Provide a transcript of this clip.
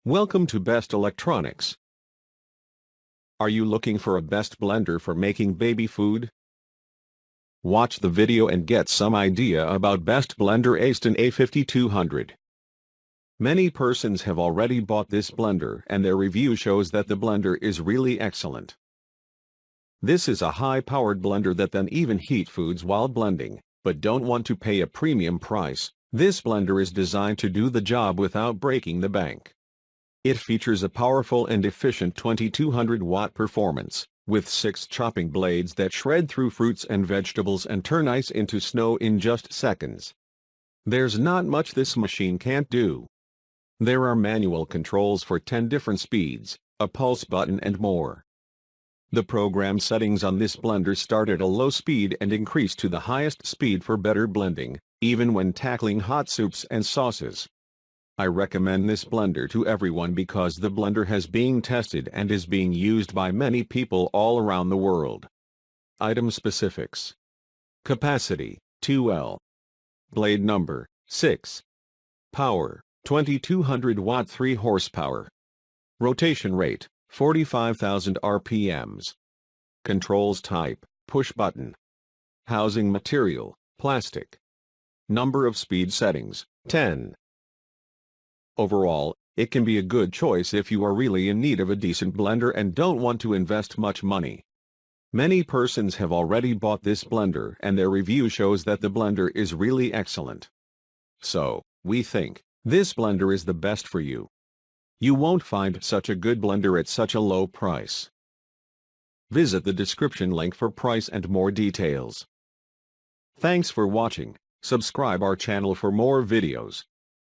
Welcome to Best Electronics. Are you looking for a best blender for making baby food? Watch the video and get some idea about Best Blender Aston A5200. Many persons have already bought this blender and their review shows that the blender is really excellent. This is a high-powered blender that can even heat foods while blending, but don't want to pay a premium price. This blender is designed to do the job without breaking the bank. It features a powerful and efficient 2200-watt performance, with 6 chopping blades that shred through fruits and vegetables and turn ice into snow in just seconds. There's not much this machine can't do. There are manual controls for 10 different speeds, a pulse button and more. The program settings on this blender start at a low speed and increase to the highest speed for better blending, even when tackling hot soups and sauces. I recommend this blender to everyone because the blender has been tested and is being used by many people all around the world. Item specifics. Capacity, 2L. Blade number, 6. Power, 2200 watt 3 horsepower. Rotation rate, 45,000 RPMs. Controls type, push button. Housing material, plastic. Number of speed settings, 10. Overall, it can be a good choice if you are really in need of a decent blender and don't want to invest much money. Many persons have already bought this blender and their review shows that the blender is really excellent. So, we think this blender is the best for you. You won't find such a good blender at such a low price. Visit the description link for price and more details. Thanks for watching. Subscribe our channel for more videos.